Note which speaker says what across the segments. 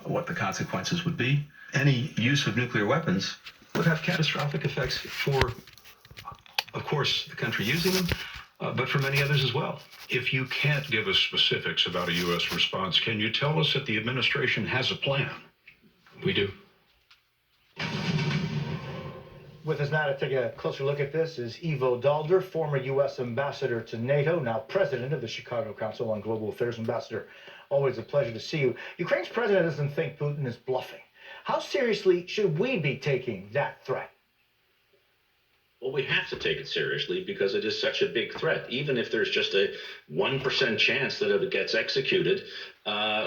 Speaker 1: what the consequences would be. Any use of nuclear weapons would have catastrophic effects for, of course, the country using them, but for many others as well.
Speaker 2: If you can't give us specifics about a U.S. response, can you tell us that the administration has a plan?
Speaker 1: We do.
Speaker 3: With us now to take a closer look at this is Ivo Daalder, former U.S. ambassador to NATO, now president of the Chicago Council on Global Affairs. Ambassador, always a pleasure to see you. Ukraine's president doesn't think Putin is bluffing. How seriously should we be taking that threat?
Speaker 4: Well, we have to take it seriously because it is such a big threat. Even if there's just a 1% chance that it gets executed,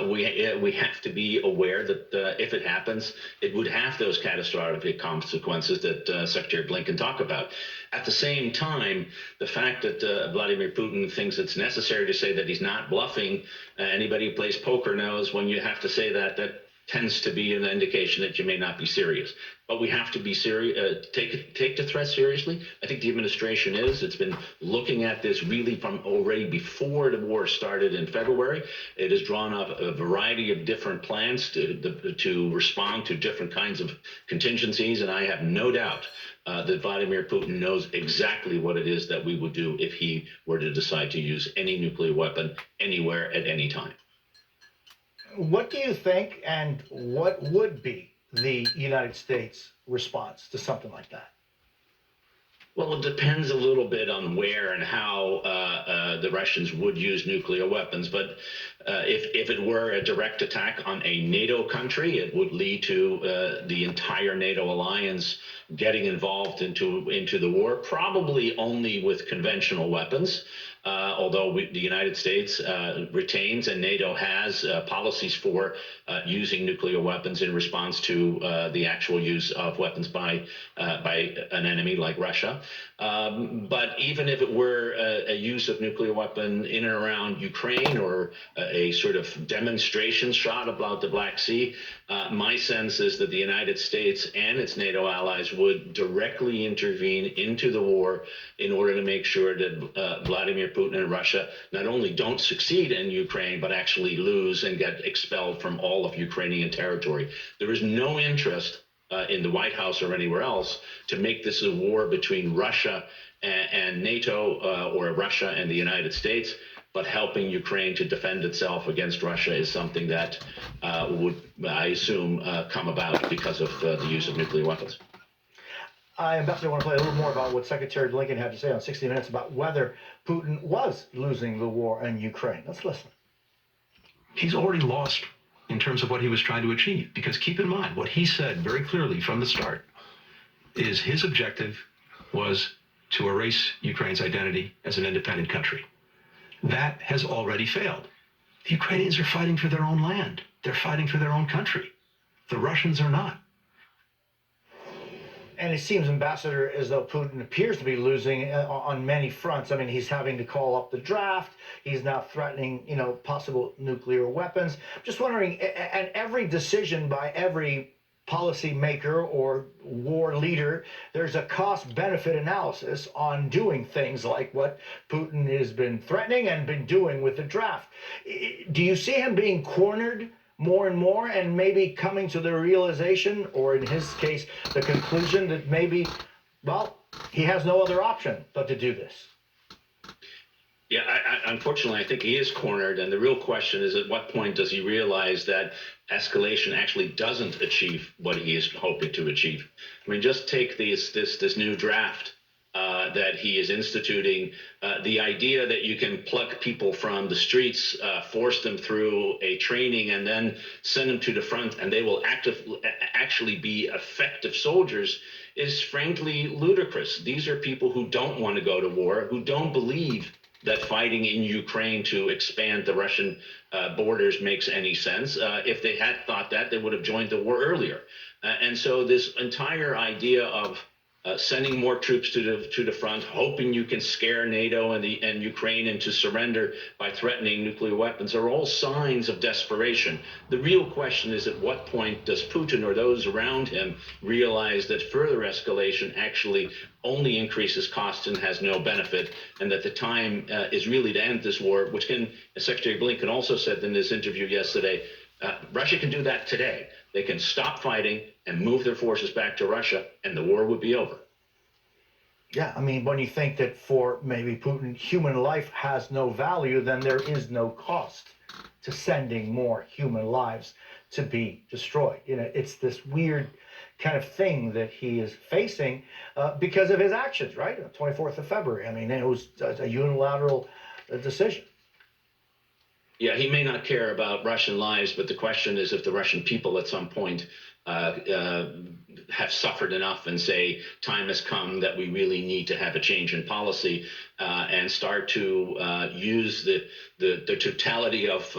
Speaker 4: we have to be aware that if it happens, it would have those catastrophic consequences that Secretary Blinken talked about. At the same time, the fact that Vladimir Putin thinks it's necessary to say that he's not bluffing, anybody who plays poker knows when you have to say that, that tends to be an indication that you may not be serious. But we have to be serious, take the threat seriously. I think the administration is. It's been looking at this really from already before the war started in February. It has drawn up a variety of different plans to respond to different kinds of contingencies, and I have no doubt that Vladimir Putin knows exactly what it is that we would do if he were to decide to use any nuclear weapon anywhere at any time.
Speaker 3: What do you think, and what would be the United States response to something like that?
Speaker 4: Well, it depends a little bit on where and how the Russians would use nuclear weapons. But if it were a direct attack on a NATO country, it would lead to the entire NATO alliance getting involved into the war, probably only with conventional weapons. Although the United States retains and NATO has policies for using nuclear weapons in response to the actual use of weapons by an enemy like Russia. But even if it were a use of nuclear weapon in and around Ukraine or a sort of demonstration shot about the Black Sea, my sense is that the United States and its NATO allies would directly intervene into the war in order to make sure that Vladimir Putin and Russia not only don't succeed in Ukraine, but actually lose and get expelled from all of Ukrainian territory. There is no interest in the White House or anywhere else to make this a war between Russia and NATO or Russia and the United States. But helping Ukraine to defend itself against Russia is something that would, I assume, come about because of the use of nuclear weapons.
Speaker 3: Ambassador, I want to play a little more about what Secretary Blinken had to say on 60 Minutes about whether Putin was losing the war in Ukraine. Let's listen.
Speaker 1: He's already lost in terms of what he was trying to achieve, because keep in mind, what he said very clearly from the start is his objective was to erase Ukraine's identity as an independent country. That has already failed. The Ukrainians are fighting for their own land. They're fighting for their own country. The Russians are not.
Speaker 3: And it seems, Ambassador, as though Putin appears to be losing on many fronts. I mean, he's having to call up the draft. He's now threatening, possible nuclear weapons. I'm just wondering, and every decision by every policymaker or war leader, there's a cost-benefit analysis on doing things like what Putin has been threatening and been doing with the draft. Do you see him being cornered more and more, and maybe coming to the realization, or in his case, the conclusion that maybe, well, he has no other option but to do this?
Speaker 4: Yeah, unfortunately, I think he is cornered, and the real question is at what point does he realize that escalation actually doesn't achieve what he is hoping to achieve? I mean, just take this new draft that he is instituting, the idea that you can pluck people from the streets, force them through a training, and then send them to the front, and they will actually be effective soldiers, is frankly ludicrous. These are people who don't want to go to war, who don't believe that fighting in Ukraine to expand the Russian borders makes any sense. If they had thought that, they would have joined the war earlier. And so this entire idea of sending more troops to the front, hoping you can scare NATO and Ukraine into surrender by threatening nuclear weapons, are all signs of desperation. The real question is, at what point does Putin or those around him realize that further escalation actually only increases costs and has no benefit, and that the time is really to end this war, which can, as Secretary Blinken also said in his interview yesterday, Russia can do that today. They can stop fighting and move their forces back to Russia, and the war would be over.
Speaker 3: Yeah, I mean, when you think that for maybe Putin, human life has no value, then there is no cost to sending more human lives to be destroyed. It's this weird kind of thing that he is facing because of his actions, right? The 24th of February. I mean, it was a unilateral decision.
Speaker 4: Yeah, he may not care about Russian lives, but the question is if the Russian people at some point have suffered enough and say time has come that we really need to have a change in policy and start to use the totality of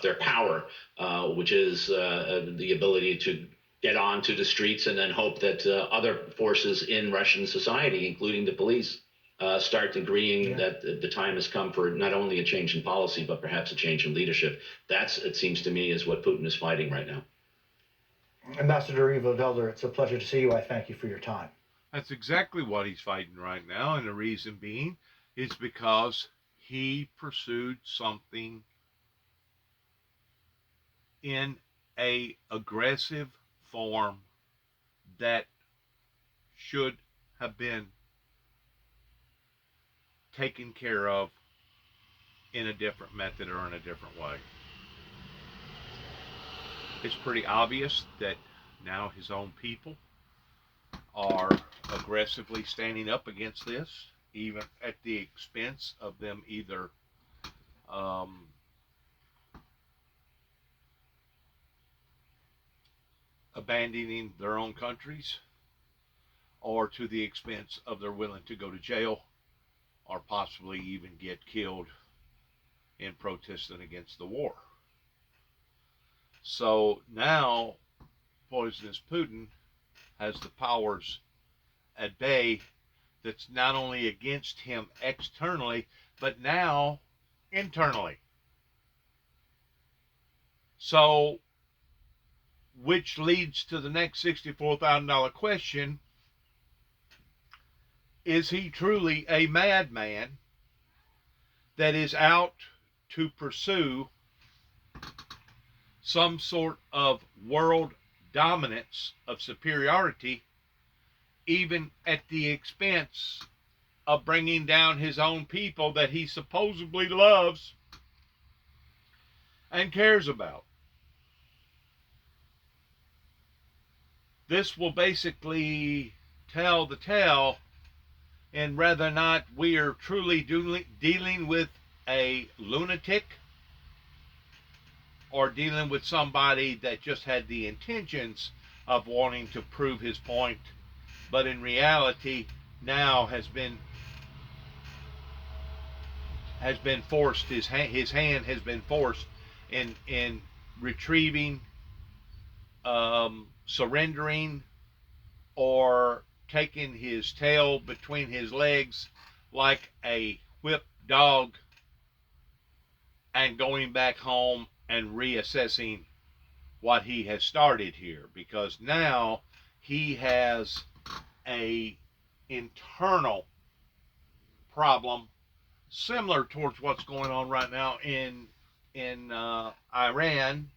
Speaker 4: their power, which is the ability to get onto the streets and then hope that other forces in Russian society, including the police, start agreeing that the time has come for not only a change in policy, but perhaps a change in leadership. That's, it seems to me, is what Putin is fighting right now.
Speaker 3: Ambassador Ivo Delder, it's a pleasure to see you. I thank you for your time.
Speaker 5: That's exactly what he's fighting right now, and the reason being is because he pursued something in a aggressive form that should have been taken care of in a different method or in a different way. It's pretty obvious that now his own people are aggressively standing up against this, even at the expense of them either abandoning their own countries or to the expense of they're willing to go to jail or possibly even get killed in protesting against the war. So now poisonous Putin has the powers at bay that's not only against him externally, but now internally. So, which leads to the next $64,000 question: is he truly a madman that is out to pursue some sort of world dominance of superiority, even at the expense of bringing down his own people that he supposedly loves and cares about? This will basically tell the tale in whether or not we are truly dealing with a lunatic or dealing with somebody that just had the intentions of wanting to prove his point, but in reality now has been forced, his hand has been forced in retrieving, surrendering, or taking his tail between his legs like a whipped dog and going back home and reassessing what he has started here, because now he has a internal problem similar towards what's going on right now in Iran,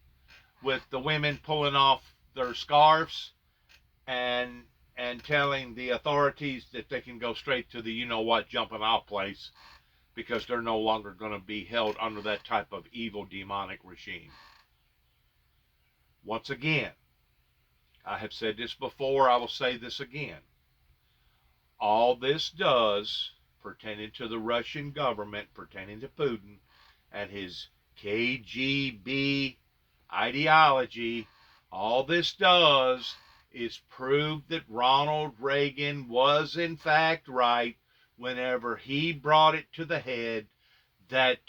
Speaker 5: with the women pulling off their scarves and telling the authorities that they can go straight to the you-know-what jumping off place because they're no longer going to be held under that type of evil demonic regime. Once again, I have said this before, I will say this again. All this does, pertaining to the Russian government, pertaining to Putin and his KGB ideology, all this does is prove that Ronald Reagan was in fact right whenever he brought it to the head that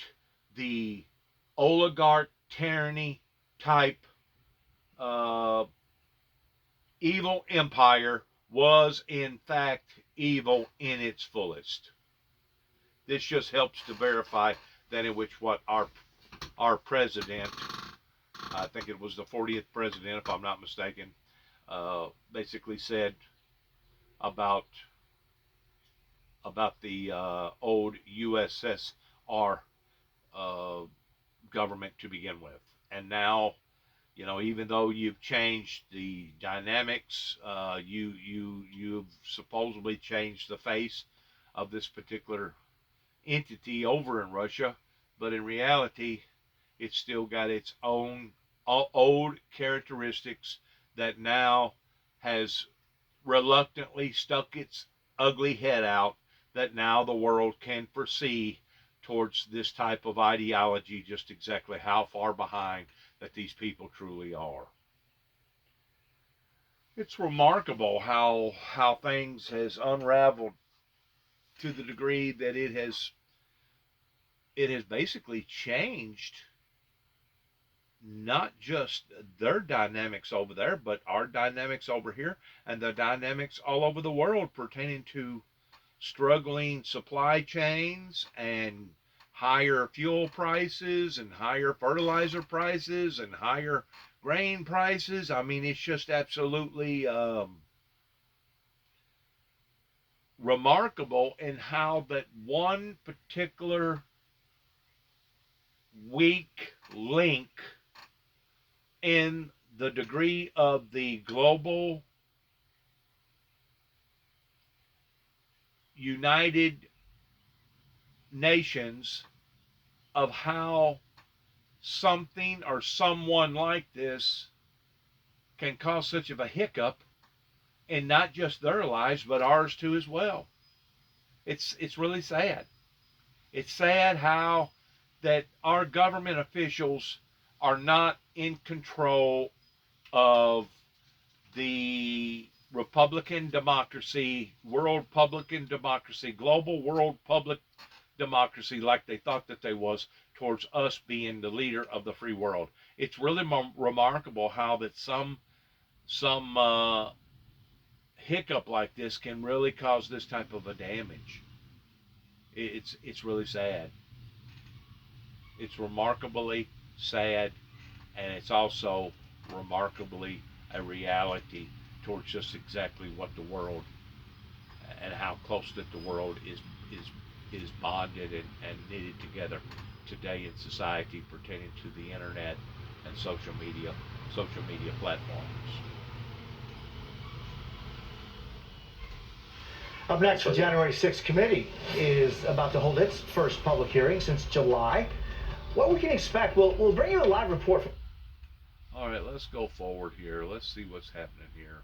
Speaker 5: the oligarch tyranny type evil empire was in fact evil in its fullest. This just helps to verify that in which what our president, I think it was the 40th president if I'm not mistaken, basically said about the old USSR government to begin with. And now You know, even though you've changed the dynamics, you've supposedly changed the face of this particular entity over in Russia, but in reality, it's still got its own old characteristics that now has reluctantly stuck its ugly head out, that now the world can foresee towards this type of ideology just exactly how far behind that these people truly are. It's remarkable how things has unraveled to the degree that it has basically changed not just their dynamics over there, but our dynamics over here and the dynamics all over the world pertaining to struggling supply chains and higher fuel prices and higher fertilizer prices and higher grain prices. I mean, it's just absolutely remarkable in how that one particular weak link in the degree of the global United Nations of how something or someone like this can cause such of a hiccup in not just their lives but ours too as well. It's really sad. It's sad how that our government officials are not in control of the Republican democracy, world publican democracy, global world public democracy like they thought that they was towards us being the leader of the free world. It's really remarkable how that some hiccup like this can really cause this type of a damage. It's really sad. It's remarkably sad, and it's also remarkably a reality towards just exactly what the world and how close that the world is bonded and knitted together today in society pertaining to the internet and social media platforms.
Speaker 3: Up next, the January 6th committee is about to hold its first public hearing since July. What we can expect, we'll bring you a live report from.
Speaker 5: All right, let's go forward here. Let's see what's happening here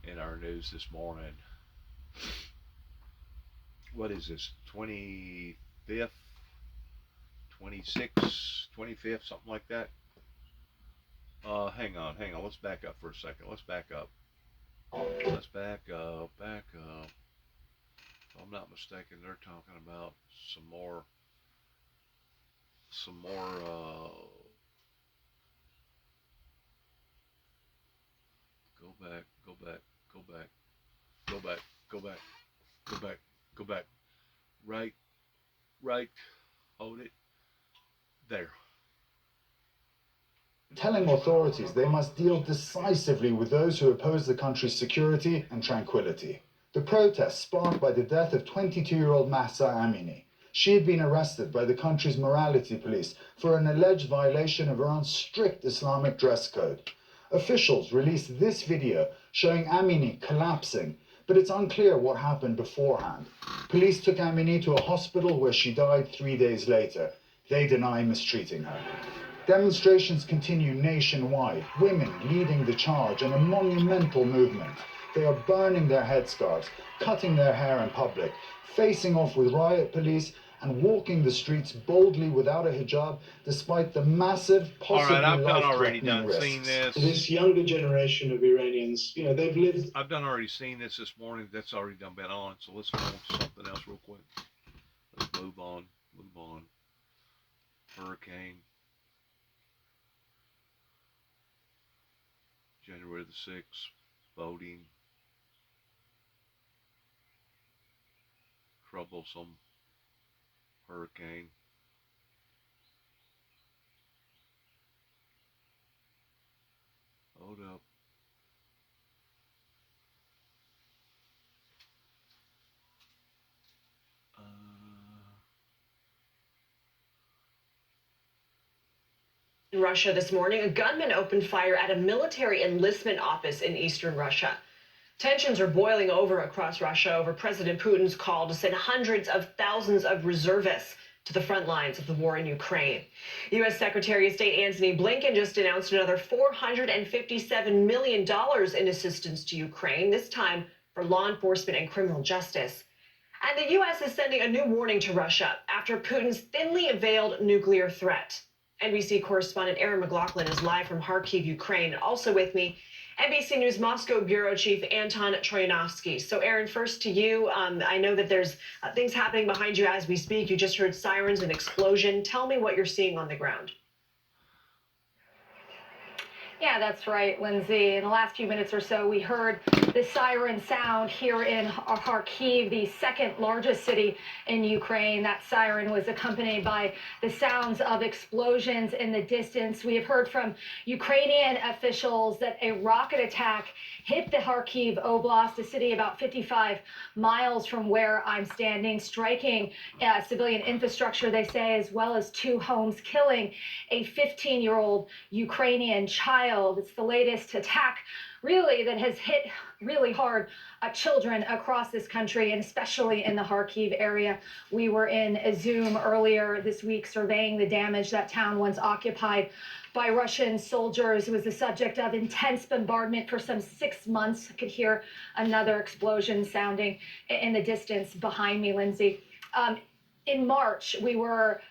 Speaker 5: in our news this morning. What is this? 25th, 26th, 25th, something like that. Hang on. Let's back up for a second. Let's back up. Back up. If I'm not mistaken, they're talking about some more, go back, go back, go back, go back, go back, go back, go back. Right, hold it. There.
Speaker 6: Telling authorities they must deal decisively with those who oppose the country's security and tranquility. The protests sparked by the death of 22-year-old Mahsa Amini. She had been arrested by the country's morality police for an alleged violation of Iran's strict Islamic dress code. Officials released this video showing Amini collapsing, but it's unclear what happened beforehand. Police took Amini to a hospital where she died 3 days later. They deny mistreating her. Demonstrations continue nationwide, women leading the charge in a monumental movement. They are burning their headscarves, cutting their hair in public, facing off with riot police, and walking the streets boldly without a hijab, despite the massive, possibly life-threatening risks.
Speaker 7: This younger generation of Iranians, they've lived.
Speaker 5: I've done already seen this morning. That's already done been on. So let's go on to something else real quick. Let's move on. Hurricane. January the 6th. Voting. Troublesome. Hurricane. Hold up.
Speaker 8: In Russia this morning, a gunman opened fire at a military enlistment office in eastern Russia. Tensions are boiling over across Russia over President Putin's call to send hundreds of thousands of reservists to the front lines of the war in Ukraine. U.S. Secretary of State Antony Blinken just announced another $457 million in assistance to Ukraine, this time for law enforcement and criminal justice. And the U.S. is sending a new warning to Russia after Putin's thinly veiled nuclear threat. NBC correspondent Aaron McLaughlin is live from Kharkiv, Ukraine. Also with me, NBC News Moscow Bureau Chief Anton Troyanovsky. So, Aaron, first to you. I know that there's things happening behind you as we speak. You just heard sirens and explosion. Tell me what you're seeing on the ground.
Speaker 9: Yeah, that's right, Lindsay. In the last few minutes or so, we heard the siren sound here in Kharkiv, the second largest city in Ukraine. That siren was accompanied by the sounds of explosions in the distance. We have heard from Ukrainian officials that a rocket attack hit the Kharkiv Oblast, a city about 55 miles from where I'm standing, striking civilian infrastructure, they say, as well as 2 homes, killing a 15-year-old Ukrainian child. It's the latest attack, really, that has hit really hard children across this country, and especially in the Kharkiv area. We were in Izum earlier this week surveying the damage. That town once occupied by Russian soldiers. It was the subject of intense bombardment for some 6 months. I could hear another explosion sounding in the distance behind me, Lindsay. In March, we were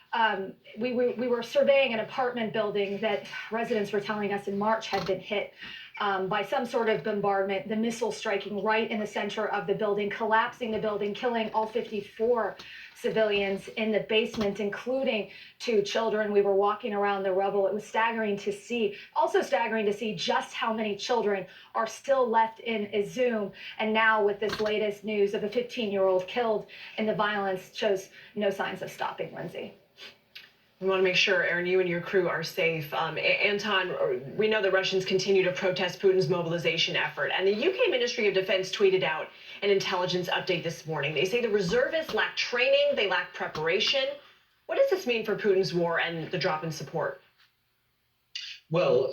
Speaker 9: surveying an apartment building that residents were telling us in March had been hit by some sort of bombardment, the missile striking right in the center of the building, collapsing the building, killing all 54 civilians in the basement, including 2 children. We were walking around the rubble. It was staggering to see, also staggering to see just how many children are still left in Izum. And now with this latest news of a 15-year-old killed in the violence, shows no signs of stopping, Lindsay.
Speaker 8: We want to make sure, Aaron, you and your crew are safe. Anton, we know the Russians continue to protest Putin's mobilization effort, and the UK Ministry of Defense tweeted out an intelligence update this morning. They say the reservists lack training, they lack preparation. What does this mean for Putin's war and the drop in support?
Speaker 10: Well,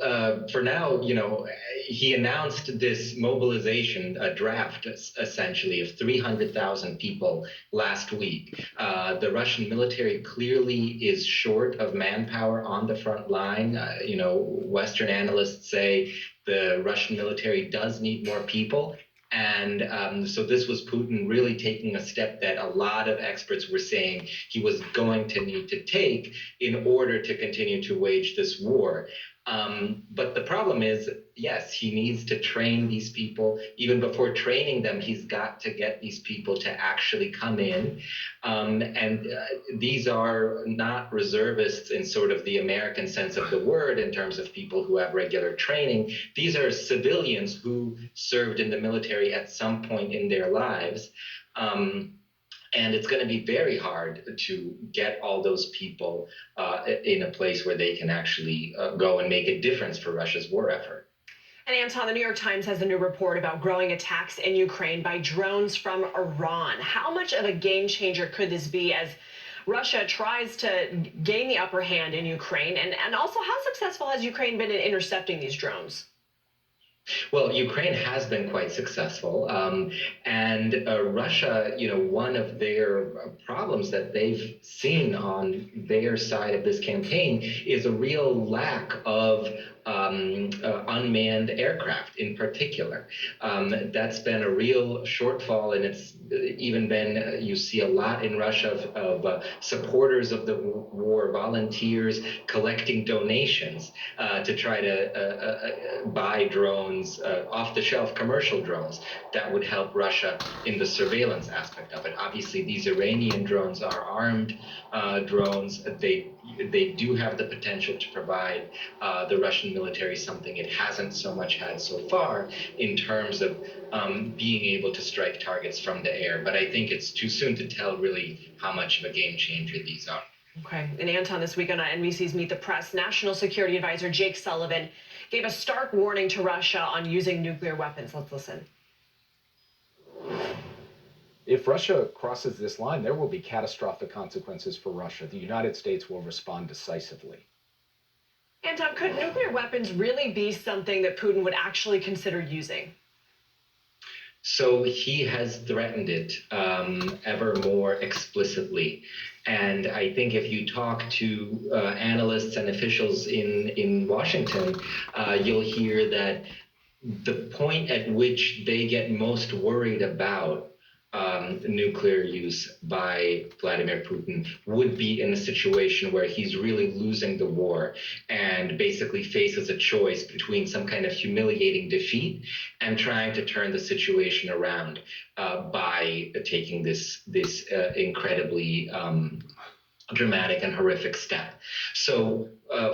Speaker 10: for now, he announced this mobilization, a draft essentially of 300,000 people last week. The Russian military clearly is short of manpower on the front line. Western analysts say the Russian military does need more people. And so this was Putin really taking a step that a lot of experts were saying he was going to need to take in order to continue to wage this war. But the problem is, yes, he needs to train these people. Even before training them, he's got to get these people to actually come in. These are not reservists in sort of the American sense of the word, in terms of people who have regular training. These are civilians who served in the military at some point in their lives. And it's going to be very hard to get all those people in a place where they can actually go and make a difference for Russia's war effort.
Speaker 8: And Anton, the New York Times has a new report about growing attacks in Ukraine by drones from Iran. How much of a game changer could this be as Russia tries to gain the upper hand in Ukraine? And also, how successful has Ukraine been in intercepting these drones?
Speaker 10: Well, Ukraine has been quite successful, and Russia, one of their problems that they've seen on their side of this campaign is a real lack of unmanned aircraft in particular. That's been a real shortfall, and it's even been, you see a lot in Russia of supporters of the war, volunteers collecting donations to try to buy drones, off-the-shelf commercial drones that would help Russia in the surveillance aspect of it. Obviously, these Iranian drones are armed drones. They do have the potential to provide the Russian military something it hasn't so much had so far in terms of being able to strike targets from the air. But I think it's too soon to tell really how much of a game changer these are.
Speaker 8: Okay. And Anton, this week on NBC's Meet the Press, National Security Advisor Jake Sullivan gave a stark warning to Russia on using nuclear weapons. Let's listen.
Speaker 11: If Russia crosses this line, there will be catastrophic consequences for Russia. The United States will respond decisively.
Speaker 8: Anton, could nuclear weapons really be something that Putin would actually consider using?
Speaker 10: So he has threatened it ever more explicitly. And I think if you talk to analysts and officials in Washington, you'll hear that the point at which they get most worried about nuclear use by Vladimir Putin would be in a situation where he's really losing the war and basically faces a choice between some kind of humiliating defeat and trying to turn the situation around by taking this incredibly dramatic and horrific step. So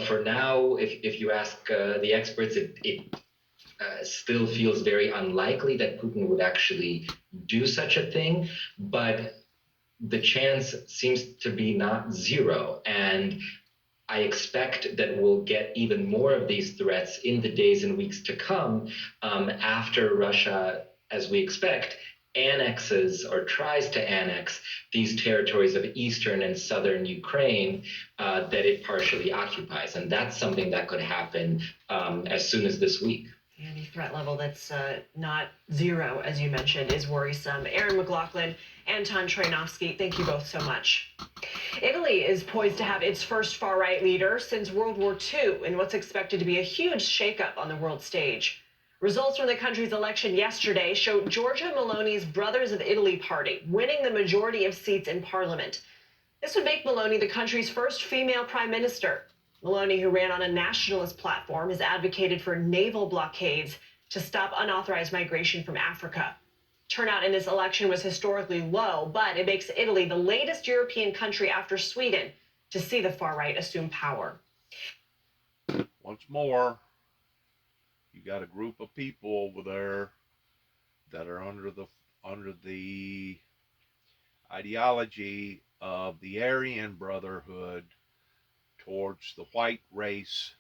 Speaker 10: for now, if you ask the experts, it still feels very unlikely that Putin would actually do such a thing, but the chance seems to be not zero. And I expect that we'll get even more of these threats in the days and weeks to come after Russia, as we expect, annexes or tries to annex these territories of eastern and southern Ukraine that it partially occupies. And that's something that could happen as soon as this week.
Speaker 8: Any threat level that's not zero, as you mentioned, is worrisome. Aaron McLaughlin, Anton Troianovsky, thank you both so much. Italy is poised to have its first far-right leader since World War II in what's expected to be a huge shakeup on the world stage. Results from the country's election yesterday show Giorgia Meloni's Brothers of Italy party winning the majority of seats in parliament. This would make Meloni the country's first female prime minister. Meloni, who ran on a nationalist platform, has advocated for naval blockades to stop unauthorized migration from Africa. Turnout in this election was historically low, but it makes Italy the latest European country after Sweden to see the far right assume power.
Speaker 5: Once more, you got a group of people over there that are under the ideology of the Aryan Brotherhood towards the white race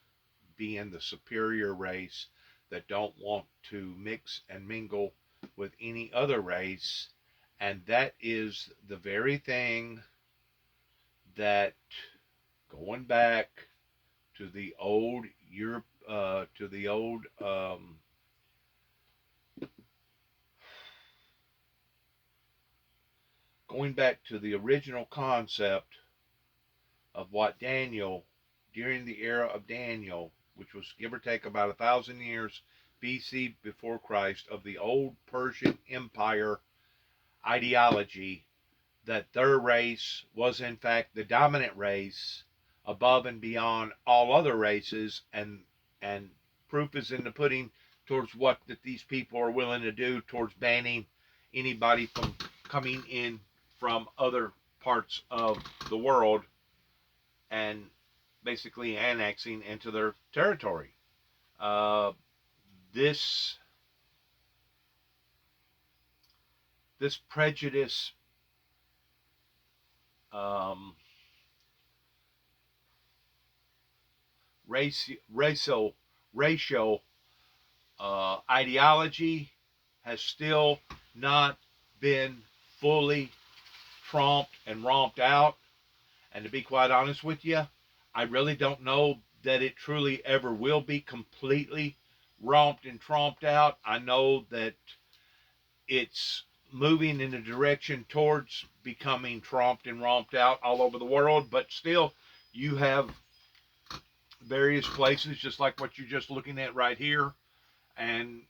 Speaker 5: being the superior race, that don't want to mix and mingle with any other race. And that is the very thing that, going back to the old Europe, to the old going back to the original concept of what Daniel, during the era of Daniel, which was give or take about 1,000 years BC before Christ, of the old Persian Empire ideology, that their race was in fact the dominant race above and beyond all other races, and proof is in the pudding towards what that these people are willing to do towards banning anybody from coming in from other parts of the world and basically annexing into their territory. This prejudice, racial ideology has still not been fully tromped and romped out. And to be quite honest with you, I really don't know that it truly ever will be completely romped and tromped out. I know that it's moving in a direction towards becoming tromped and romped out all over the world, but still you have various places, just like what you're just looking at right here, and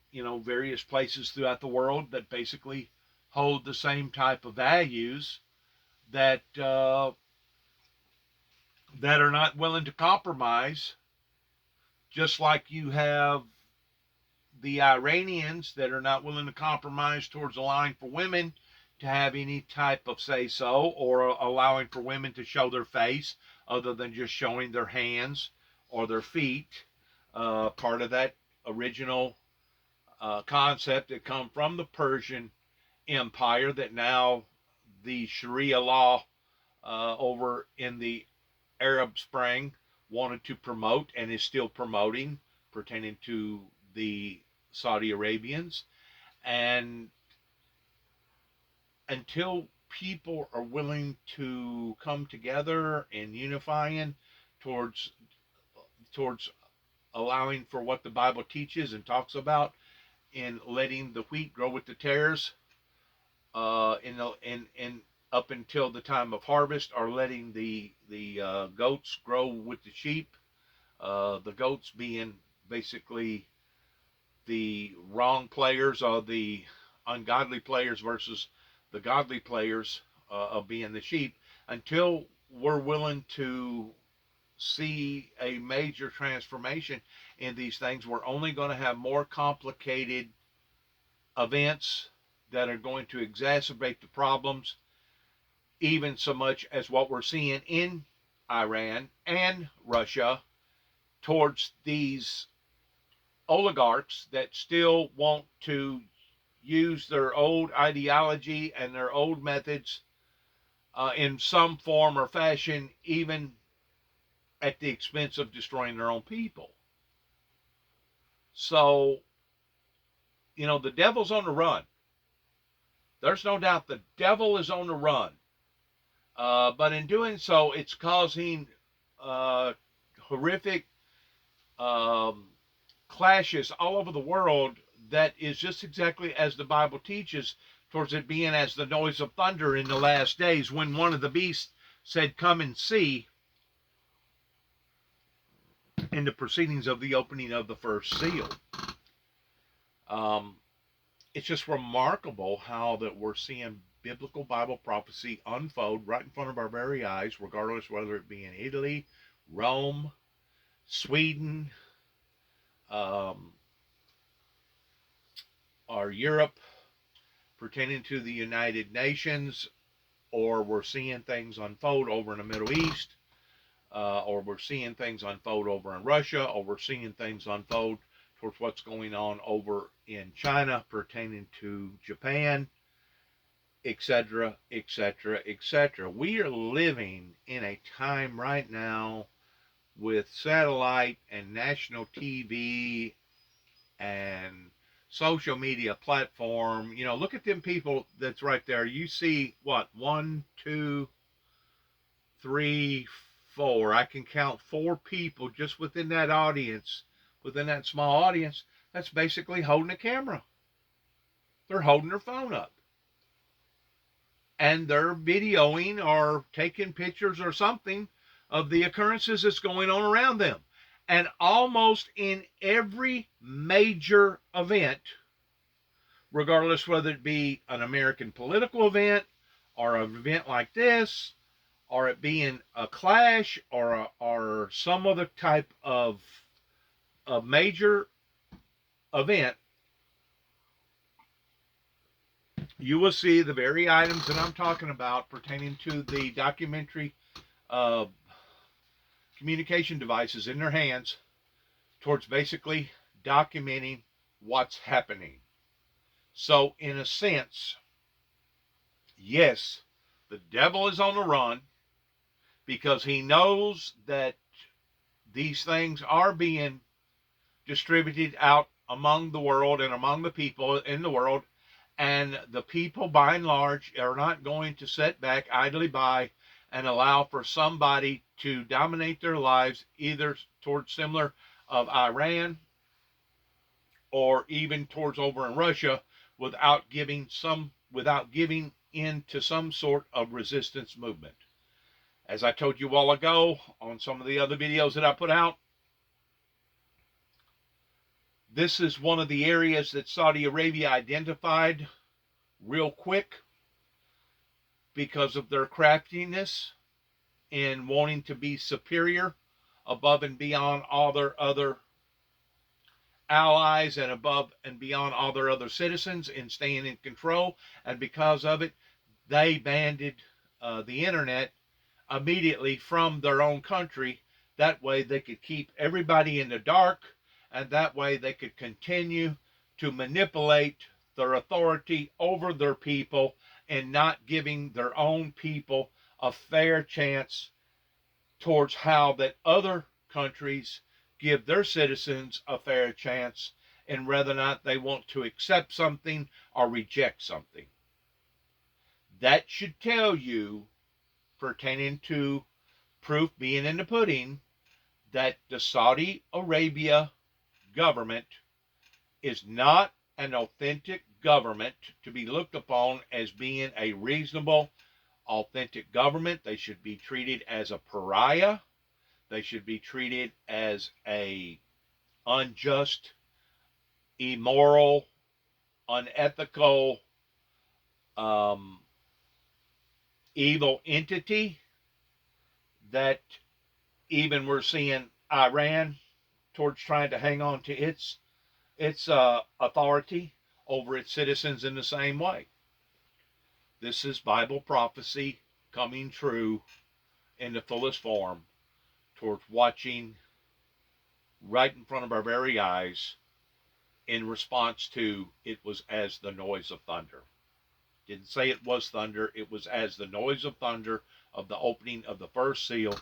Speaker 5: various places throughout the world that basically hold the same type of values, that that are not willing to compromise, just like you have the Iranians that are not willing to compromise towards allowing for women to have any type of say so, or allowing for women to show their face other than just showing their hands or their feet. Part of that original concept that come from the Persian Empire, that now the Sharia law over in the Arab Spring wanted to promote and is still promoting, pertaining to the Saudi Arabians. And until people are willing to come together and unifying towards towards allowing for what the Bible teaches and talks about in letting the wheat grow with the tares in up until the time of harvest, or letting the goats grow with the sheep. The goats being basically the wrong players, or the ungodly players, versus the godly players of being the sheep, until we're willing to see a major transformation in these things. We're only going to have more complicated events that are going to exacerbate the problems, even so much as what we're seeing in Iran and Russia towards these oligarchs that still want to use their old ideology and their old methods in some form or fashion, even at the expense of destroying their own people. So, the devil's on the run. There's no doubt the devil is on the run. But in doing so, it's causing horrific clashes all over the world that is just exactly as the Bible teaches, towards it being as the noise of thunder in the last days, when one of the beasts said, "Come and see," in the proceedings of the opening of the first seal. It's just remarkable how that we're seeing biblical Bible prophecy unfold right in front of our very eyes, regardless whether it be in Italy, Rome, Sweden, or Europe, pertaining to the United Nations, or we're seeing things unfold over in the Middle East, or we're seeing things unfold over in Russia, or we're seeing things unfold towards what's going on over in China pertaining to Japan, etc., etc., etc. We are living in a time right now with satellite and national TV and social media platform. Look at them people that's right there. You see what? 1, 2, 3, 4. I can count 4 people just within that audience, within that small audience, that's basically holding a camera. They're holding their phone up, and they're videoing or taking pictures or something of the occurrences that's going on around them. And almost in every major event, regardless whether it be an American political event or an event like this, or it being a clash or some other type of major event, you will see the very items that I'm talking about pertaining to the documentary communication devices in their hands, towards basically documenting what's happening. So, in a sense, yes, the devil is on the run, because he knows that these things are being distributed out among the world and among the people in the world, and the people by and large are not going to sit back idly by and allow for somebody to dominate their lives, either towards similar of Iran or even towards over in Russia, without giving in to some sort of resistance movement. As I told you a while ago on some of the other videos that I put out, this is one of the areas that Saudi Arabia identified real quick because of their craftiness in wanting to be superior above and beyond all their other allies and above and beyond all their other citizens in staying in control. And because of it, they banned the internet immediately from their own country. That way they could keep everybody in the dark, and that way they could continue to manipulate their authority over their people, and not giving their own people a fair chance towards how that other countries give their citizens a fair chance, and whether or not they want to accept something or reject something. That should tell you, pertaining to proof being in the pudding, that the Saudi Arabia government is not an authentic government to be looked upon as being a reasonable, authentic government. They should be treated as a pariah. They should be treated as a unjust, immoral, unethical, evil entity that even we're seeing Iran towards trying to hang on to its authority over its citizens in the same way. This is Bible prophecy coming true in the fullest form towards watching right in front of our very eyes in response to it was as the noise of thunder. Didn't say it was thunder, it was as the noise of thunder of the opening of the first seal,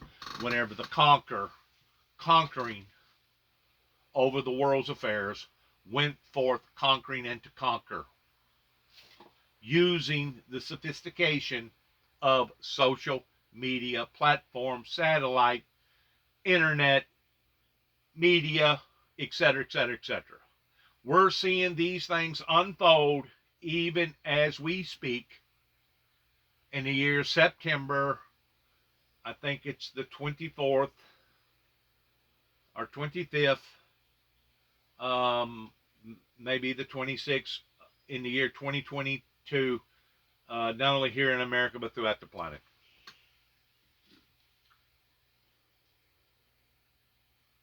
Speaker 5: whenever the conquering over the world's affairs went forth conquering and to conquer, using the sophistication of social media platforms, satellite, internet, media, etc., etc., etc. We're seeing these things unfold even as we speak. In the year September, I think it's the 24th or 25th, maybe the 26th, in the year 2022, not only here in America, but throughout the planet.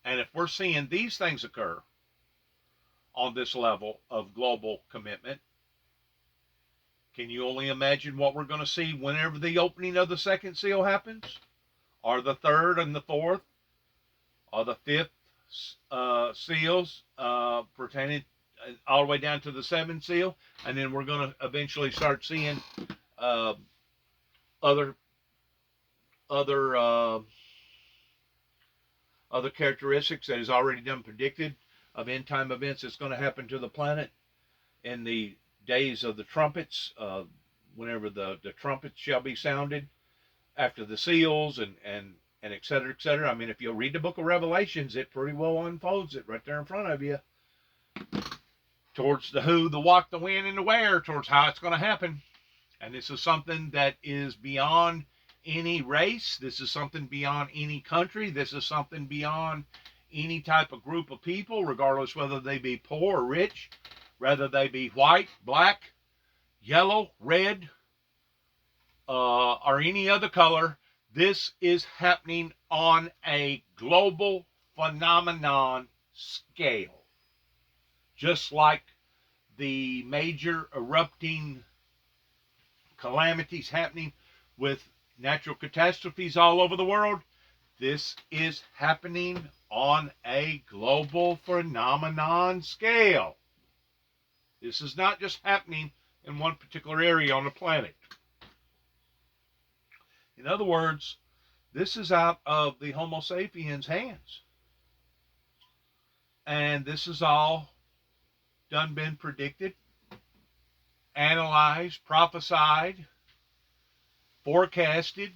Speaker 5: And if we're seeing these things occur on this level of global commitment, can you only imagine what we're going to see whenever the opening of the second seal happens? Or the third and the fourth? Or the fifth seals pertaining all the way down to the seventh seal? And then we're going to eventually start seeing other characteristics that is already done predicted of end time events that's going to happen to the planet in the days of the trumpets, whenever the trumpets shall be sounded after the seals and et cetera, et cetera. I mean, if you read the book of Revelations, it pretty well unfolds it right there in front of you towards the who, the what, the when, and the where, towards how it's going to happen. And this is something that is beyond any race. This is something beyond any country. This is something beyond any type of group of people, regardless whether they be poor or rich, whether they be white, black, yellow, red, or any other color. This is happening on a global phenomenon scale. Just like the major erupting calamities happening with natural catastrophes all over the world, this is happening on a global phenomenon scale. This is not just happening in one particular area on the planet. In other words, this is out of the Homo sapiens' hands. And this is all done been predicted, analyzed, prophesied, forecasted,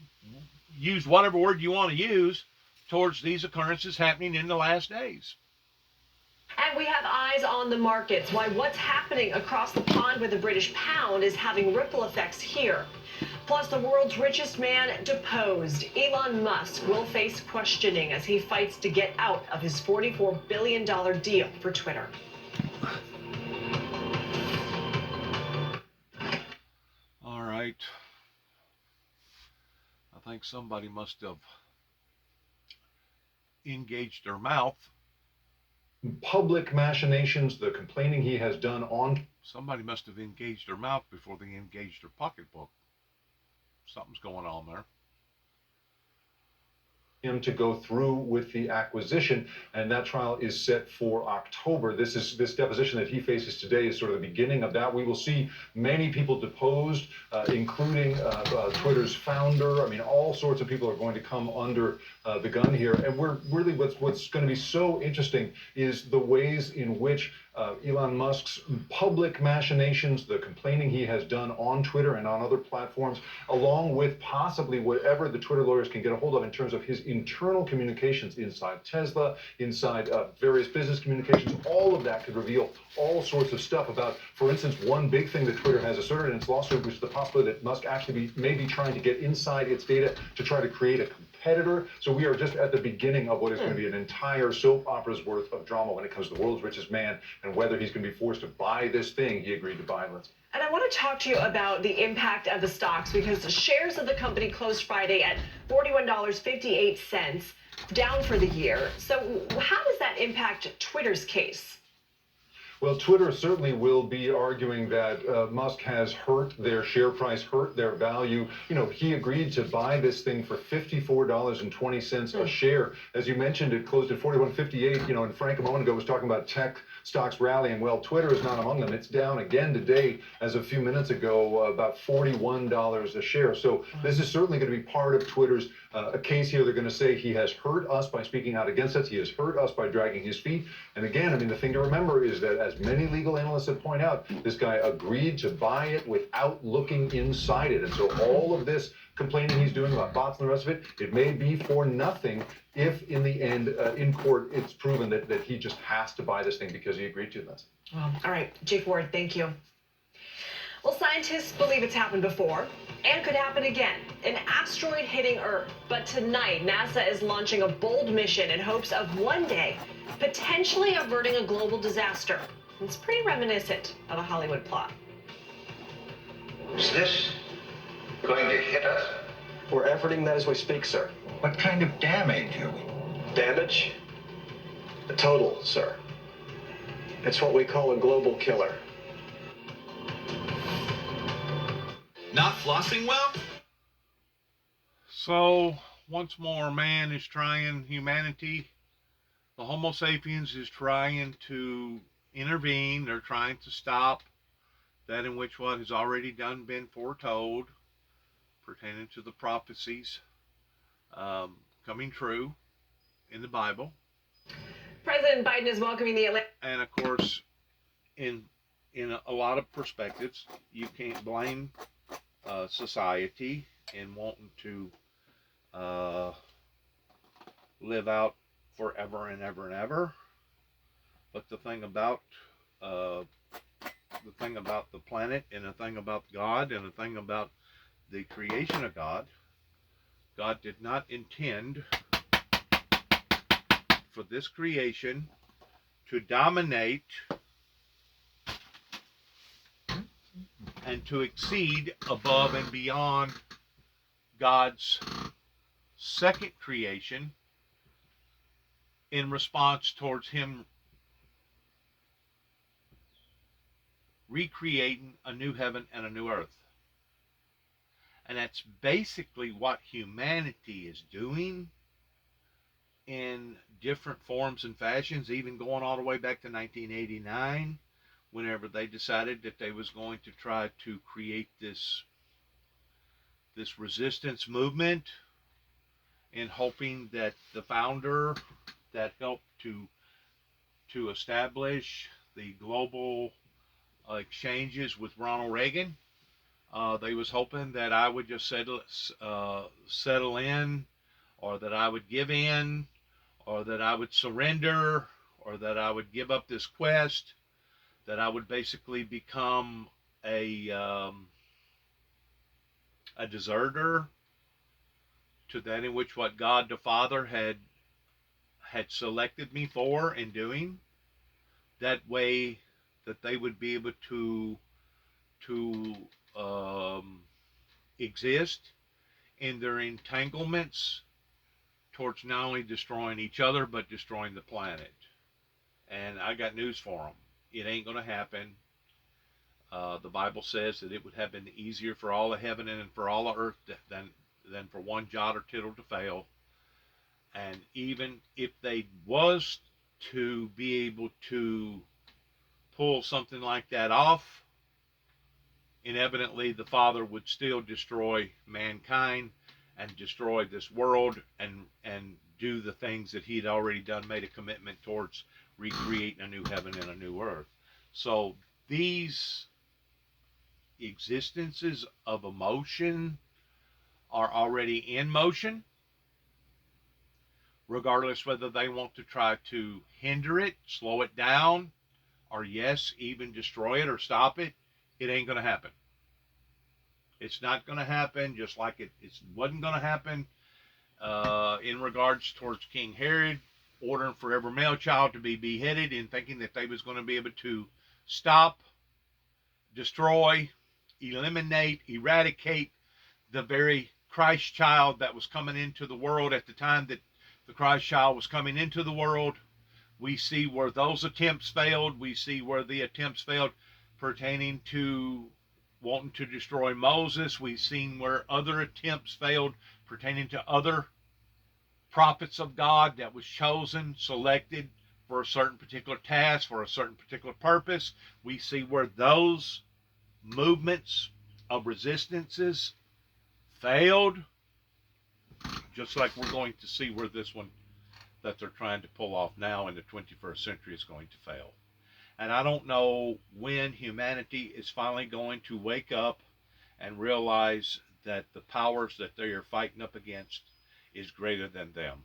Speaker 5: use whatever word you want to use towards these occurrences happening in the last days.
Speaker 8: And we have eyes on the markets. Why what's happening across the pond with the British pound is having ripple effects here. Plus, the world's richest man deposed. Elon Musk will face questioning as he fights to get out of his $44 billion deal for Twitter.
Speaker 5: All right. I think somebody must have engaged their mouth.
Speaker 12: Public machinations, the complaining he has done on.
Speaker 5: Somebody must have engaged their mouth before they engaged their pocketbook. Something's going on there.
Speaker 12: Him to go through with the acquisition, and that trial is set for October. This deposition that he faces today is sort of the beginning of that. We will see many people deposed, including Twitter's founder. I mean, all sorts of people are going to come under the gun here. And we're really what's going to be so interesting is the ways in which Elon Musk's public machinations, the complaining he has done on Twitter and on other platforms, along with possibly whatever the Twitter lawyers can get a hold of in terms of his internal communications inside Tesla, inside various business communications. All of that could reveal all sorts of stuff about, for instance, one big thing that Twitter has asserted in its lawsuit, which is the possibility that Musk actually may be trying to get inside its data to try to create a competitor. So we are just at the beginning of what is going to be an entire soap opera's worth of drama when it comes to the world's richest man and whether he's going to be forced to buy this thing he agreed to buy.
Speaker 8: And I want to talk to you about the impact of the stocks, because the shares of the company closed Friday at $41.58, down for the year. So how does that impact Twitter's case?
Speaker 12: Well, Twitter certainly will be arguing that Musk has hurt their share price, hurt their value. You know, he agreed to buy this thing for $54.20 a share. As you mentioned, it closed at $41.58. You know, and Frank a moment ago was talking about tech stocks rallying. Well, Twitter is not among them. It's down again today, as a few minutes ago, about $41 a share. So this is certainly going to be part of Twitter's case here. They're going to say he has hurt us by speaking out against us. He has hurt us by dragging his feet. And again, I mean, the thing to remember is that, as many legal analysts have pointed out, this guy agreed to buy it without looking inside it. And so all of this complaining he's doing about bots and the rest of it, it may be for nothing if in the end, in court, it's proven that he just has to buy this thing because he agreed to this.
Speaker 8: Well, all right, Jake Ward, thank you. Well, scientists believe it's happened before and could happen again. An asteroid hitting Earth. But tonight, NASA is launching a bold mission in hopes of one day potentially averting a global disaster. It's pretty reminiscent of a Hollywood plot.
Speaker 13: Is this going to hit us?
Speaker 14: We're efforting that as we speak, sir.
Speaker 13: What kind of damage?
Speaker 14: Damage? A total, sir. It's what we call a global killer.
Speaker 15: Not flossing well?
Speaker 5: So, once more, man is trying, humanity, the Homo sapiens is trying to intervene. They're trying to stop that in which what has already been foretold pertaining to the prophecies coming true in the Bible.
Speaker 8: President Biden is welcoming the Atlantic.
Speaker 5: And of course, in a lot of perspectives, you can't blame society in wanting to live out forever and ever and ever. But the thing about the planet, and the thing about God, and the thing about the creation of God, God did not intend for this creation to dominate and to exceed above and beyond God's second creation in response towards him recreating a new heaven and a new earth. And that's basically what humanity is doing in different forms and fashions, even going all the way back to 1989, whenever they decided that they was going to try to create this resistance movement, in hoping that the founder that helped to establish the global exchanges with Ronald Reagan, they was hoping that I would just settle in, or that I would give in, or that I would surrender, or that I would give up this quest, that I would basically become a deserter to that in which what God the Father had selected me for in doing. That way that they would be able to exist in their entanglements towards not only destroying each other, but destroying the planet. And I got news for them. It ain't going to happen. The Bible says that it would have been easier for all of heaven and for all of earth than for one jot or tittle to fail. And even if they was to be able to pull something like that off, inevitably the Father would still destroy mankind and destroy this world and do the things that he'd already done, made a commitment towards recreating a new heaven and a new earth. So these existences of emotion are already in motion, regardless whether they want to try to hinder it, slow it down, or yes, even destroy it or stop it. It ain't going to happen. It's not going to happen, just like it wasn't going to happen in regards towards King Herod ordering for every male child to be beheaded and thinking that they was going to be able to stop, destroy, eliminate, eradicate the very Christ child that was coming into the world at the time that the Christ child was coming into the world. We see where those attempts failed. We see where the attempts failed pertaining to wanting to destroy Moses. We've seen where other attempts failed pertaining to other prophets of God that was chosen, selected for a certain particular task, for a certain particular purpose. We see where those movements of resistances failed, just like we're going to see where this one that they're trying to pull off now in the 21st century is going to fail. And I don't know when humanity is finally going to wake up and realize that the powers that they are fighting up against is greater than them.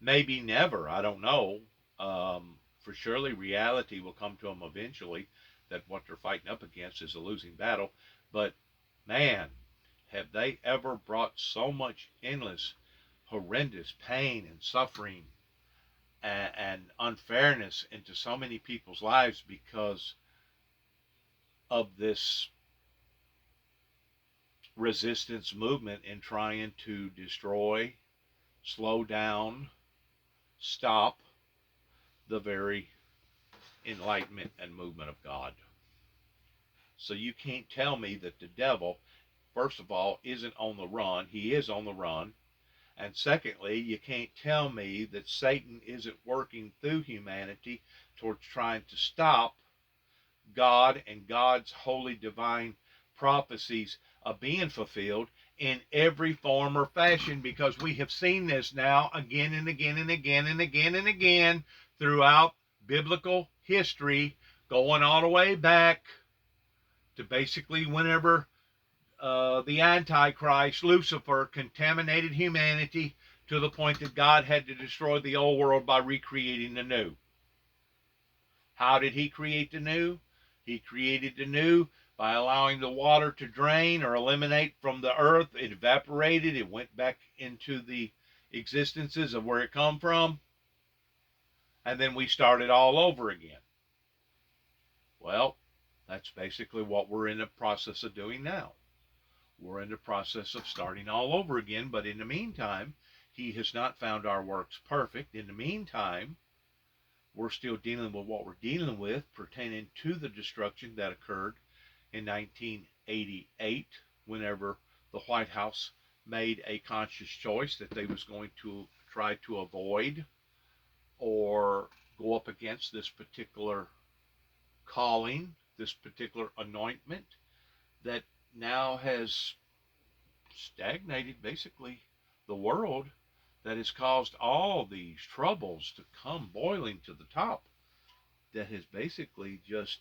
Speaker 5: Maybe never, I don't know. For surely reality will come to them eventually that what they're fighting up against is a losing battle. But man, have they ever brought so much endless, horrendous pain and suffering and unfairness into so many people's lives because of this resistance movement in trying to destroy, slow down, stop the very enlightenment and movement of God. So you can't tell me that the devil, first of all, isn't on the run. He is on the run. And secondly, you can't tell me that Satan isn't working through humanity towards trying to stop God and God's holy divine prophecies of being fulfilled in every form or fashion, because we have seen this now again and again and again and again and again throughout biblical history, going all the way back to basically whenever the Antichrist, Lucifer, contaminated humanity to the point that God had to destroy the old world by recreating the new. How did he create the new? He created the new by allowing the water to drain or eliminate from the earth. It evaporated. It went back into the existences of where it come from. And then we started all over again. Well, that's basically what we're in the process of doing now. We're in the process of starting all over again, but in the meantime, he has not found our works perfect. In the meantime, we're still dealing with what we're dealing with pertaining to the destruction that occurred in 1988, whenever the White House made a conscious choice that they was going to try to avoid or go up against this particular calling, this particular anointment that now has stagnated basically the world, that has caused all these troubles to come boiling to the top, that has basically just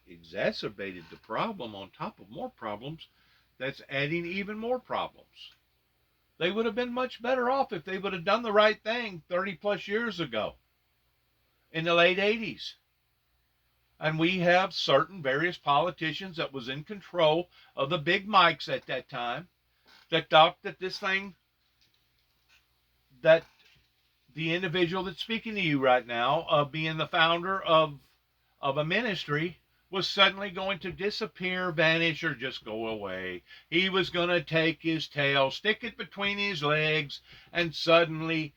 Speaker 5: exacerbated the problem on top of more problems, that's adding even more problems. They would have been much better off if they would have done the right thing 30 plus years ago in the late 80s. And we have certain various politicians that was in control of the big mics at that time that thought that this thing, that the individual that's speaking to you right now, being the founder of a ministry, was suddenly going to disappear, vanish, or just go away. He was going to take his tail, stick it between his legs, and suddenly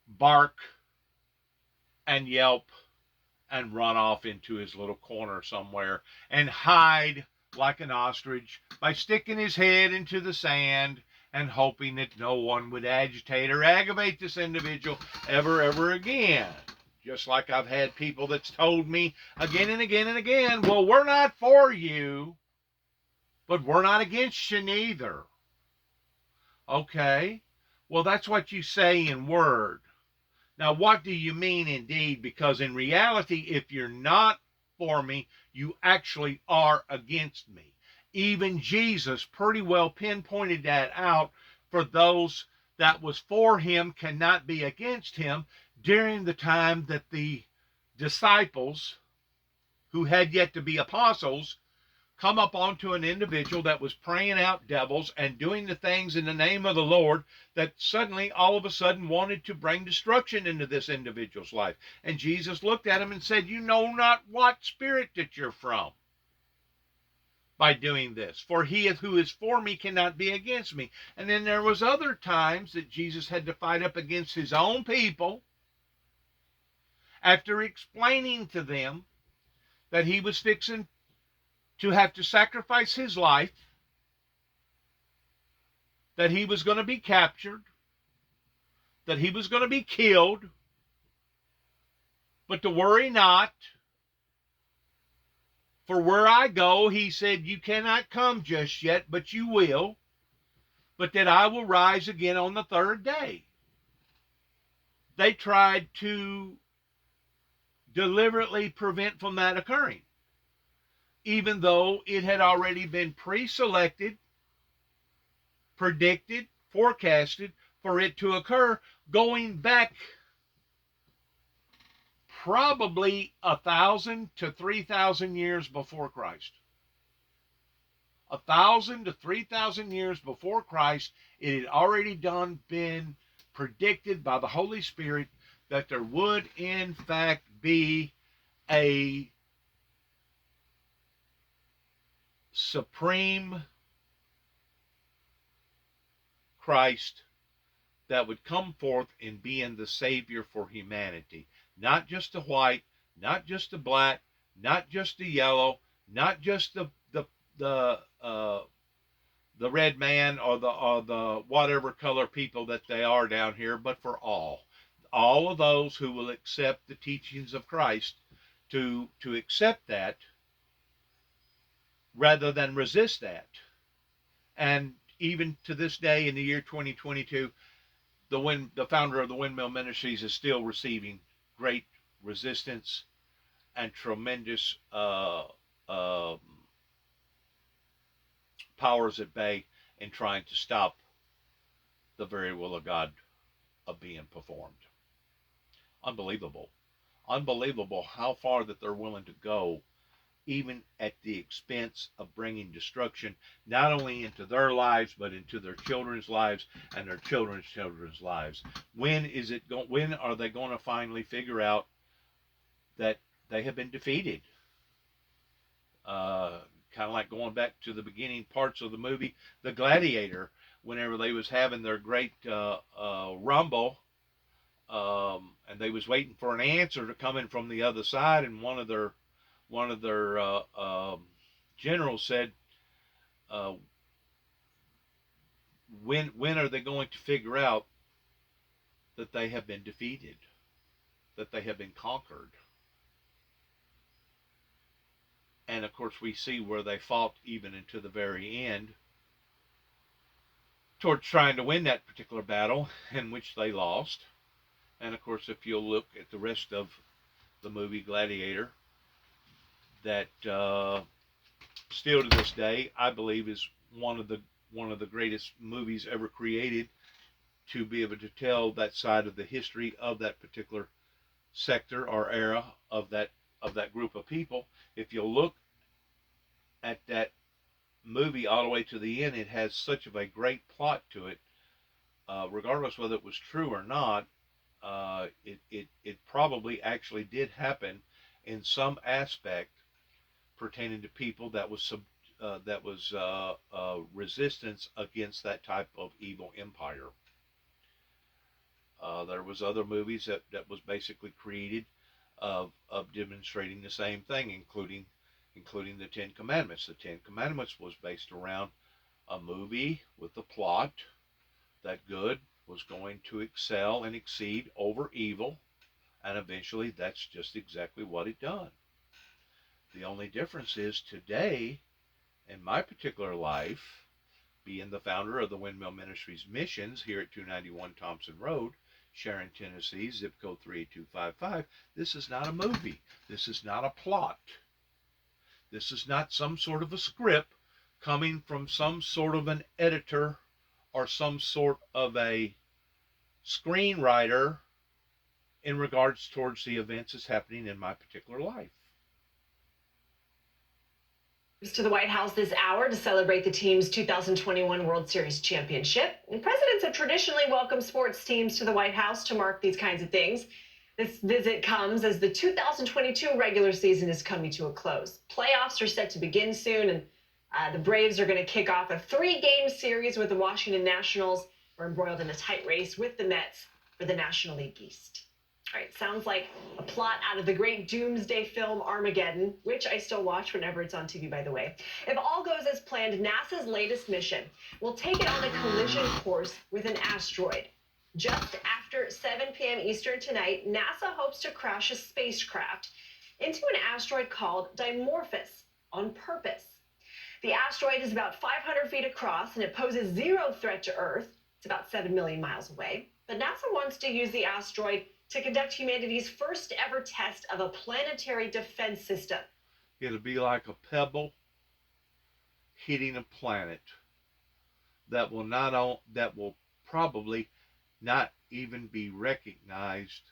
Speaker 5: bark and yelp and run off into his little corner somewhere and hide like an ostrich by sticking his head into the sand and hoping that no one would agitate or aggravate this individual ever again. Just like I've had people that's told me again and again and again, well, we're not for you, but we're not against you neither. Okay, well, that's what you say in word. Now, what do you mean indeed? Because in reality, if you're not for me, you actually are against me. Even Jesus pretty well pinpointed that out for those that was for him cannot be against him during the time that the disciples who had yet to be apostles come up onto an individual that was praying out devils and doing the things in the name of the Lord that suddenly, all of a sudden, wanted to bring destruction into this individual's life. And Jesus looked at him and said, you know not what spirit that you're from by doing this. For he who is for me cannot be against me. And then there was other times that Jesus had to fight up against his own people after explaining to them that he was fixing to have to sacrifice his life, that he was going to be captured, that he was going to be killed, but to worry not, for where I go, he said, you cannot come just yet, but you will, but that I will rise again on the third day. They tried to deliberately prevent from that occurring, even though it had already been pre-selected, predicted, forecasted for it to occur, going back probably 1,000 to 3,000 years before Christ. 1,000 to 3,000 years before Christ, it had already been predicted by the Holy Spirit that there would in fact be a supreme Christ that would come forth in being the Savior for humanity. Not just the white, not just the black, not just the yellow, not just the red man or the whatever color people that they are down here, but for all of those who will accept the teachings of Christ, to accept that rather than resist that. And even to this day, in the year 2022, the founder of the Windmill Ministries is still receiving great resistance and tremendous powers at bay in trying to stop the very will of God of being performed. Unbelievable. Unbelievable how far that they're willing to go, even at the expense of bringing destruction, not only into their lives, but into their children's lives and their children's children's lives. When are they going to finally figure out that they have been defeated? Kind of like going back to the beginning parts of the movie, The Gladiator, whenever they was having their great rumble, and they was waiting for an answer to come in from the other side, and one of their generals said, when are they going to figure out that they have been defeated, that they have been conquered? And of course we see where they fought even into the very end towards trying to win that particular battle, in which they lost. And of course, if you'll look at the rest of the movie Gladiator, that still to this day I believe is one of the greatest movies ever created, to be able to tell that side of the history of that particular sector or era of that group of people. If you'll look at that movie all the way to the end, it has such of a great plot to it. Regardless whether it was true or not, it probably actually did happen in some aspect pertaining to people that was resistance against that type of evil empire. There was other movies that was basically created of demonstrating the same thing, including the Ten Commandments. The Ten Commandments was based around a movie with a plot that good was going to excel and exceed over evil, and eventually that's just exactly what it done. The only difference is today, in my particular life, being the founder of the Windmill Ministries missions here at 291 Thompson Road, Sharon, Tennessee, zip code 38255. This is not a movie. This is not a plot. This is not some sort of a script coming from some sort of an editor or some sort of a screenwriter in regards towards the events that's happening in my particular life.
Speaker 8: To the White House this hour to celebrate the team's 2021 World Series championship. And presidents have traditionally welcomed sports teams to the White House to mark these kinds of things. This visit comes as the 2022 regular season is coming to a close. Playoffs are set to begin soon, and the Braves are going to kick off a 3-game series with the Washington Nationals. We're embroiled in a tight race with the Mets for the National League East. All right, sounds like a plot out of the great doomsday film Armageddon, which I still watch whenever it's on TV, by the way. If all goes as planned, NASA's latest mission will take it on a collision course with an asteroid. Just after 7 p.m. Eastern tonight, NASA hopes to crash a spacecraft into an asteroid called Dimorphos on purpose. The asteroid is about 500 feet across, and it poses zero threat to Earth. It's about 7 million miles away. But NASA wants to use the asteroid to conduct humanity's first ever test of a planetary defense system.
Speaker 5: It'll be like a pebble hitting a planet that will probably not even be recognized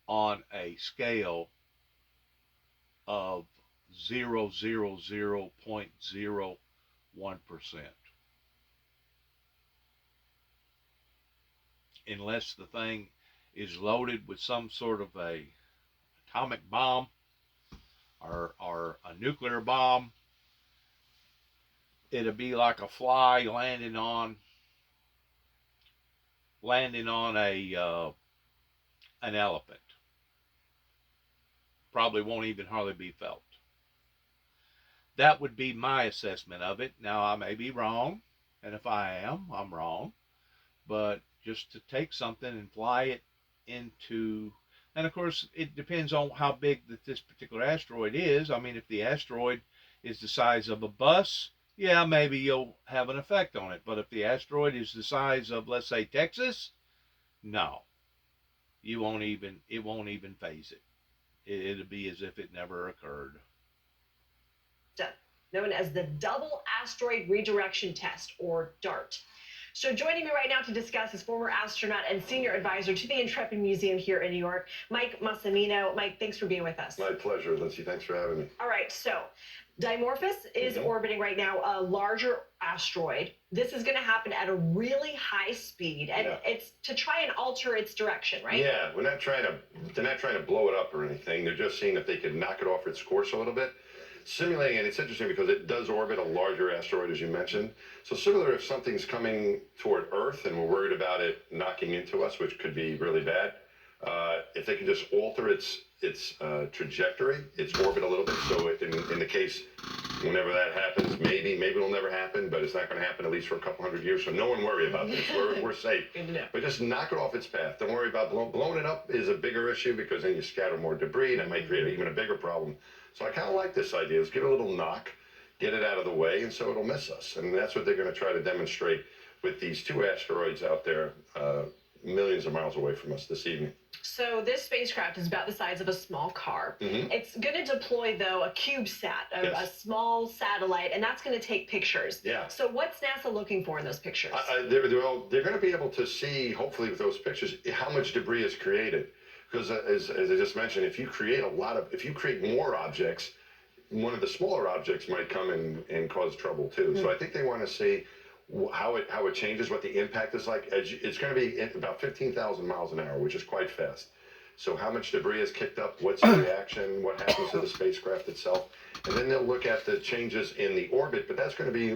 Speaker 5: on a scale of 0.01%. Unless the thing is loaded with some sort of a atomic bomb or a nuclear bomb, it'll be like a fly landing on a an elephant. Probably won't even hardly be felt. That would be my assessment of it. Now, I may be wrong, and if I am, I'm wrong. But just to take something and fly it into, and of course it depends on how big this particular asteroid is. I mean, if the asteroid is the size of a bus, yeah, maybe you'll have an effect on it. But if the asteroid is the size of, let's say, Texas, no, it won't even phase it. It'll be as if it never occurred.
Speaker 8: Known as the Double Asteroid Redirection Test, or DART. So joining me right now to discuss is former astronaut and senior advisor to the Intrepid Museum here in New York, Mike Massimino. Mike, thanks for being with us.
Speaker 16: My pleasure, Lindsay. Thanks for having me.
Speaker 8: All right, so Dimorphos is orbiting right now a larger asteroid. This is going to happen at a really high speed, and it's to try and alter its direction, right?
Speaker 16: Yeah, they're not trying to blow it up or anything. They're just seeing if they can knock it off its course a little bit. Simulating, and it's interesting because it does orbit a larger asteroid, as you mentioned. So similar, if something's coming toward Earth and we're worried about it knocking into us, which could be really bad, if they can just alter its trajectory, its orbit a little bit. So in the case, whenever that happens, maybe it'll never happen, but it's not going to happen at least for a couple hundred years. So no one worry about this. We're safe. But just knock it off its path. Don't worry about blowing it up is a bigger issue because then you scatter more debris and it might create even a bigger problem. So I kind of like this idea. Let's give it a little knock, get it out of the way, and so it'll miss us. And that's what they're going to try to demonstrate with these 2 asteroids out there, millions of miles away from us this evening.
Speaker 8: So this spacecraft is about the size of a small car. It's going to deploy, though, a CubeSat, a small satellite, and that's going to take pictures.
Speaker 16: Yeah.
Speaker 8: So what's NASA looking for in those pictures?
Speaker 16: They're going to be able to see, hopefully with those pictures, how much debris is created. Because as I just mentioned, if you create more objects, one of the smaller objects might come and cause trouble too. So I think they want to see how it changes, what the impact is like. It's going to be about 15,000 miles an hour, which is quite fast. So how much debris is kicked up, what's the reaction, what happens to the spacecraft itself, and then they'll look at the changes in the orbit, but that's going to be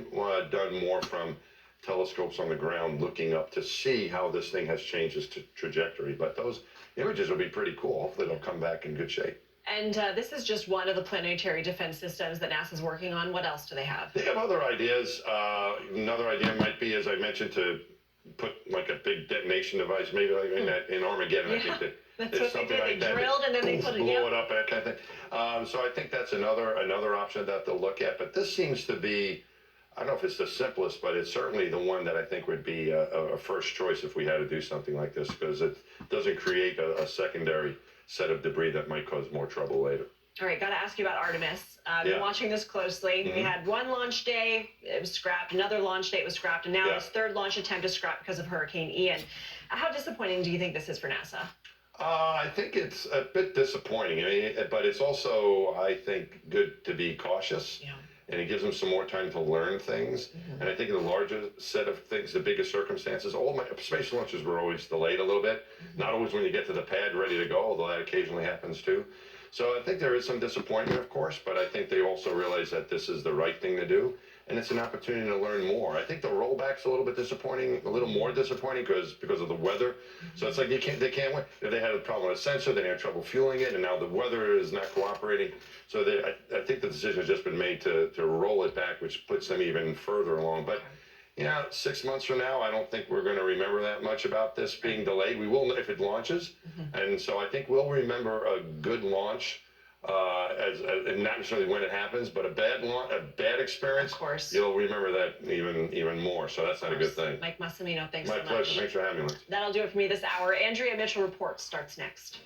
Speaker 16: done more from telescopes on the ground looking up to see how this thing has changed its trajectory. But those images will be pretty cool. Hopefully they'll come back in good shape.
Speaker 8: And this is just one of the planetary defense systems that NASA's working on. What else do they have?
Speaker 16: They have other ideas. Another idea might be, as I mentioned, to put like a big detonation device, maybe like in Armageddon. I think
Speaker 8: that's what
Speaker 16: something
Speaker 8: they did.
Speaker 16: like
Speaker 8: They
Speaker 16: that.
Speaker 8: drilled and then they put it,
Speaker 16: blow it up, that kind of thing. So I think that's another option that they'll look at. But this seems to be I don't know if it's the simplest, but it's certainly the one that I think would be a first choice if we had to do something like this, because it doesn't create a secondary set of debris that might cause more trouble later.
Speaker 8: All right, got to ask you about Artemis. Been
Speaker 16: Yeah.
Speaker 8: watching this closely. We had one launch day, it was scrapped. Another launch date was scrapped, and now its third launch attempt is scrapped because of Hurricane Ian. How disappointing do you think this is for NASA?
Speaker 16: I think it's a bit disappointing. I mean, but it's also, I think, good to be cautious.
Speaker 8: Yeah.
Speaker 16: And it gives them some more time to learn things. And I think in the larger set of things, the biggest circumstances, all my space launches were always delayed a little bit. Not always when you get to the pad ready to go, although that occasionally happens too. So I think there is some disappointment, of course, but I think they also realize that this is the right thing to do. And it's an opportunity to learn more. I think the rollback's a little bit disappointing, a little more disappointing because of the weather. So it's like they can't win. If they had a problem with a sensor, they had trouble fueling it, and now the weather is not cooperating. So I think the decision has just been made to roll it back, which puts them even further along. But 6 months from now, I don't think we're going to remember that much about this being delayed. We will if it launches, and so I think we'll remember a good launch. And not necessarily when it happens, but a bad experience.
Speaker 8: Of course.
Speaker 16: You'll remember that even more. So that's not a good thing.
Speaker 8: Mike Massimino, thanks
Speaker 16: My
Speaker 8: so much.
Speaker 16: pleasure. Thanks for having me.
Speaker 8: That'll do it for me this hour. Andrea Mitchell Reports starts next.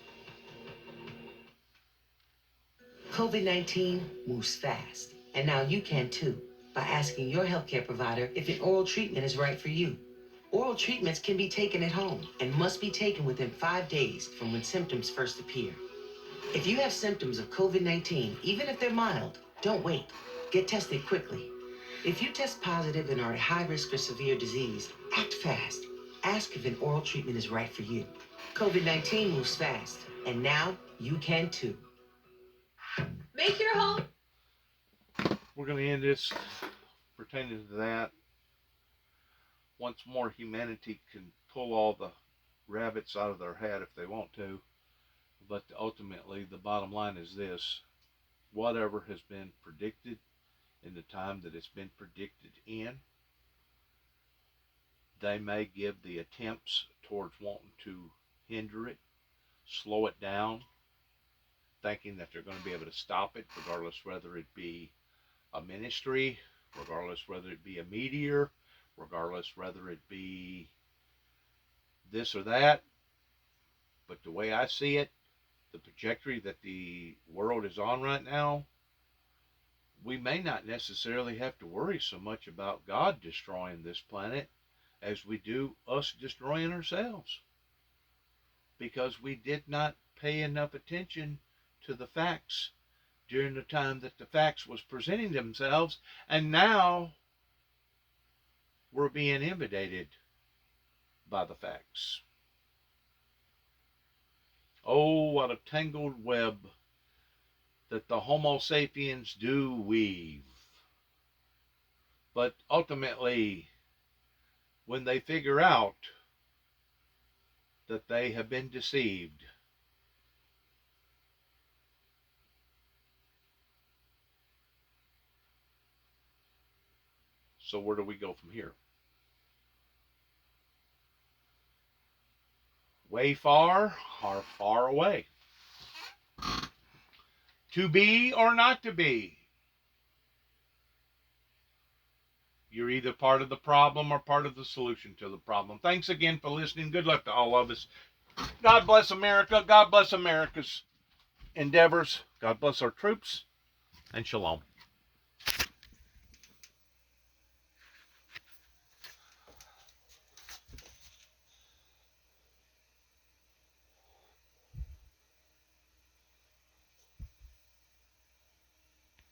Speaker 17: COVID-19 moves fast, and now you can too, by asking your healthcare provider if an oral treatment is right for you. Oral treatments can be taken at home and must be taken within 5 days from when symptoms first appear. If you have symptoms of COVID-19, even if they're mild, don't wait. Get tested quickly. If you test positive and are at high risk for severe disease, act fast. Ask if an oral treatment is right for you. COVID-19 moves fast, and now you can too.
Speaker 8: Make your home.
Speaker 5: We're going to end this pertaining to that. Once more, humanity can pull all the rabbits out of their hat if they want to. But ultimately, the bottom line is this: whatever has been predicted in the time that it's been predicted in, they may give the attempts towards wanting to hinder it, slow it down, thinking that they're going to be able to stop it, regardless whether it be a ministry, regardless whether it be a meteor, regardless whether it be this or that. But the way I see it, the trajectory that the world is on right now, we may not necessarily have to worry so much about God destroying this planet as we do us destroying ourselves, because we did not pay enough attention to the facts during the time that the facts was presenting themselves, and now we're being inundated by the facts. Oh, what a tangled web that the Homo sapiens do weave. But ultimately, when they figure out that they have been deceived, so where do we go from here? Way far or far away? To be or not to be? You're either part of the problem or part of the solution to the problem. Thanks again for listening. Good luck to all of us. God bless America. God bless America's endeavors. God bless our troops. And shalom.